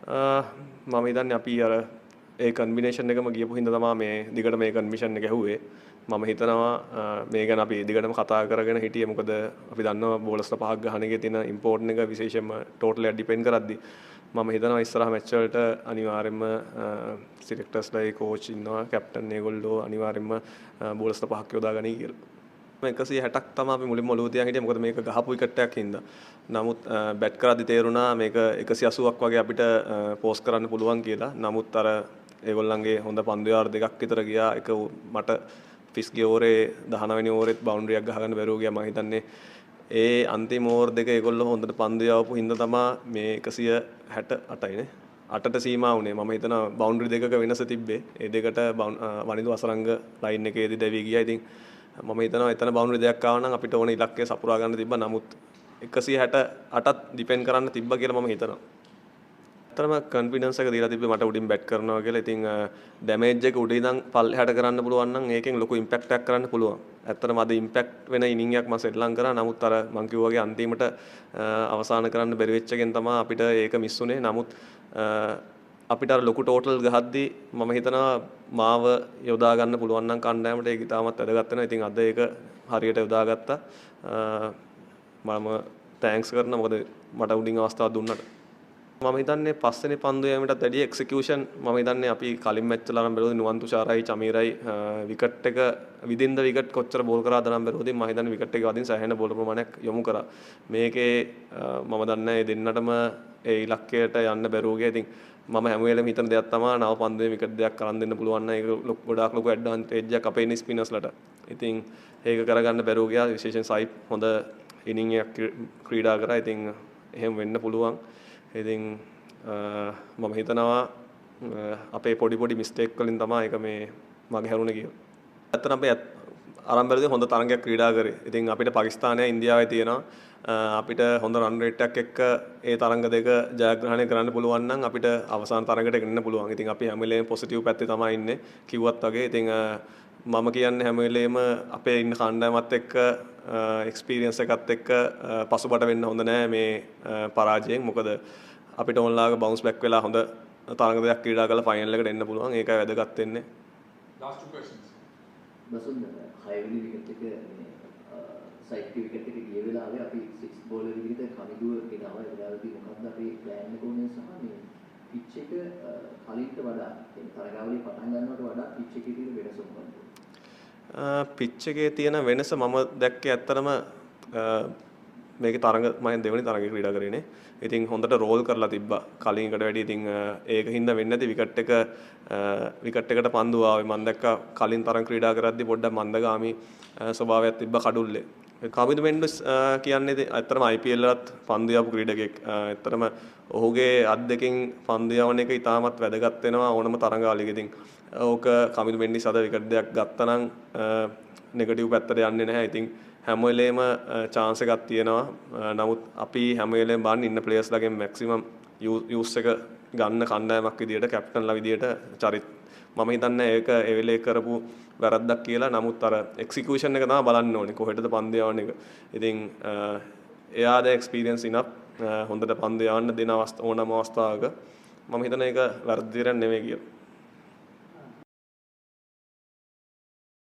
මම හිතන්නේ අපි අර ඒ කම්බිනේෂන් එකම ගියපු හින්දා තමයි මේ දිගට මේ කන්මිෂන් එක ඇහුවේ. මම හිතනවා මේ ගැන අපි දිගටම කතා කරගෙන හිටියේ. මොකද අපි දන්නවා බෝලර්ස්ලා පහක් ගහන එකේ තියෙන ඉම්පෝර්ටන්ට් එක විශේෂයෙන්ම ටෝටල් එක ඩිපෙන්ඩ් කරද්දි මම හිතනවා ඉස්සරහ මැච් වලට අනිවාර්යයෙන්ම සිලෙක්ටර්ස්ලා කෝච් ඉන්නවා කැප්ටන් ඒගොල්ලෝ අනිවාර්යයෙන්ම බෝලර්ස්ලා පහක් යොදා ගනී කියලා. 160ක් තමයි අපි මුලින්ම ඔලුව තියන් හිටියේ. මොකද මේක ගහපු විකට් එකක් හින්දා. නමුත් බැට් කරද්දි තේරුණා මේක 180ක් වගේ අපිට පෝස්ට් කරන්න පුළුවන් කියලා. නමුත් අර ඒගොල්ලන්ගේ හොඳ පන්දු යාර්ඩ් දෙකක් විතර ගියා. ඒක මට ෆිස්ගේ ඕවරේ 19 වෙනි ඕවරෙත් බවුන්ඩරියක් ගහගන්න බැරුව ගියා. මම හිතන්නේ ඒ අන්තිම ඕවර් දෙක ඒගොල්ලෝ හොඳට පන්දු යවපු හින්දා තමයි මේ 168යි නේ. 8ට සීමා වුණේ. මම හිතනවා බවුන්ඩරි දෙකක වෙනස තිබ්බේ. ඒ දෙකට වනිදු අසරංග ලයින් එකේදී දැවි ගියා. ඉතින් මම හිතනවා එතන බවුන්ඩරි දෙකක් ආව නම් අපිට ඕන ඉලක්කය සපුරා ගන්න තිබ්බා. නමුත් 168ත් ඩිපෙන්ඩ් කරන්න තිබ්බා කියලා මම හිතනවා. ඇත්තටම කොන්ෆිඩන්ස් එක දීලා තිබ්බේ මට උඩින් බැට් කරනවා කියලා. ඉතින් ඩැමේජ් එක උඩ ඉඳන් පල්ලෙහාට කරන්න පුළුවන් නම් ඒකෙන් ලොකු ඉම්පැක්ට් එකක් කරන්න පුළුවන්. ඇත්තටම අද ඉම්පැක්ට් වෙන ඉනින්ග් එකක් මම සෙට් ලං කරා. නමුත් අර මං කිව්වා වගේ අන්තිමට අවසන් කරන්න බැරි වෙච්ච එකෙන් තමයි අපිට ඒක මිස් උනේ. නමුත් අපිට අර ලොකු ටෝටල් ගහද්දි මම හිතනවා මාව යොදා ගන්න පුළුවන් නම් කණ්ඩායමට ඒක ඉතාමත් වැදගත් වෙනවා. ඉතින් අද ඒක හරියට යොදාගත්තා. මම තෑන්ක්ස් කරනවා. මොකද මට උඩින් අවස්ථාවක් දුන්නට. මම හිතන්නේ පස්වෙනි පන්දු යෑමටත් වැඩිය එක්සිකියුෂන් මම හිතන්නේ අපි කලින් මැච් වල නම් බැලුවොත් නුවන් තුෂාරයි චමීරයි විකට් එක විදින් ද විකට් කොච්චර බෝල් කරාද නම් බැලුවොත් මම හිතන්නේ විකට් එක වදින් සෑහෙන බෝල් ප්‍රමාණයක් යොමු කරා. මේකේ මම දන්නේ මේ දෙන්නටම ඒ ඉලක්කයට යන්න බැරුව ගියා. ඉතින් මම හැම වෙලේම හිතන දෙයක් තමයි නව පන්දුවේ විකට් දෙකක් කරන් දෙන්න පුළුවන් නම් ඒක ගොඩාක් ලොකු ඇඩ්වාන්ටේජ් එකක් අපේ ස්පිනර්ස්ලට. ඉතින් ඒක කරගන්න බැරුව ගියා. විශේෂයෙන් සයිප් හොඳ ඉනින්ග් එකක් ක්‍රීඩා කරා. ඉතින් එහෙම වෙන්න පුළුවන්. ඉතින් මම හිතනවා අපේ පොඩි මිස්ටේක් වලින් තමයි ඒක මේ මගේ හැරුණේ කියලා. ඇත්තටම අපි ආරම්භයේදී හොඳ තරගයක් ක්‍රීඩා කරේ. ඉතින් අපිට පාකිස්තානය ඉන්දියාවේ තියෙනවා. අපිට හොඳ රන් රේට් එකක් එක්ක ඒ තරඟ දෙක ජයග්‍රහණය කරන්න පුළුවන් නම් අපිට අවසාන තරඟයට ගෙන්න පුළුවන්. ඉතින් අපි හැම වෙලේම පොසිටිව් පැත්තේ තමයි ඉන්නේ කිව්වත් වගේ. ඉතින් මම කියන්නේ හැම වෙලේම අපේ ඉන්න කණ්ඩායමත් එක්ක එක්ස්පීරියන්ස් එකත් එක්ක පසුබට වෙන්න හොඳ නෑ මේ පරාජයෙන්. මොකද අපිට ඕන්ලාගේ බවුන්ස් බෑක් වෙලා හොඳ තරඟ දෙකක් ක්‍රීඩා කරලා ෆයිනල් එකට එන්න පුළුවන්. ඒකයි වැදගත් වෙන්නේ. Last two questions. බසුන් 6 වෙනි විකට් එක මේ සයිඩ් විකට් එක ගිය වෙලාවේ අපි 6 බෝලර් විදිහට කමිදුව ගෙනාවා. ඒ වෙලාවේදී මොකක්ද අපේ ප්ලෑන් එක උනේ සහ මේ පිච් එක කලින්ට වඩා මේ තරගාවලිය පටන් ගන්නවට වඩා පිච් එකේ තියෙන වෙනස මොකක්ද? පිච් එකේ තියෙන වෙනස මම දැක්කේ ඇත්තටම මේකේ තරඟ මම දෙවෙනි තරඟේ ක්‍රීඩා කරේනේ. ඉතින් හොඳට රෝල් කරලා තිබ්බා කලින් එකට වැඩිය. ඉතින් ඒක හින්දා වෙන්නේ නැති විකට් එකට පන්දු ආවේ. මම දැක්කා කලින් තරඟ ක්‍රීඩා කරද්දී පොඩ්ඩක් මන්දගාමි ස්වභාවයක් තිබ්බා කඩුල්ලේ. කමිදු මෙන්ඩස් කියන්නේ ඇත්තටම IPL වලත් පන්දු යවපු ක්‍රීඩකෙක්. ඇත්තටම ඔහුගේ අත් දෙකෙන් පන්දු යවන එක ඉතාමත් වැදගත් වෙනවා ඕනම තරඟාවලියක. ඉතින් ඕක කමිදු මෙන්ඩිස් අද විකට් දෙකක් ගත්තා නම් නෙගටිව් පැත්තට යන්නේ නැහැ. ඉතින් හැම වෙලේම chance එකක් තියෙනවා. නමුත් අපි හැම වෙලේම බලන්න ඉන්න ප්ලේයර්ස්ලාගෙන් මැක්සිමම් යූස් එක ගන්න කණ්ඩායමක් විදියට කැප්ටන්ලා විදියට චරිත මම හිතන්නේ ඒක ඒ වෙලේ කරපු වැරද්දක් කියලා. නමුත් අර එක්සිකියුෂන් එක තමයි බලන්න ඕනේ කොහෙටද පන්දු යවන එක. ඉතින් එයාද එක්ස්පීරියන්ස් ඉනප් හොඳට පන්දු යවන්න දෙන ඕනම අවස්ථාවක මම හිතන්නේ ඒක වැරදි දෙයක් නෙමෙයි කියලා.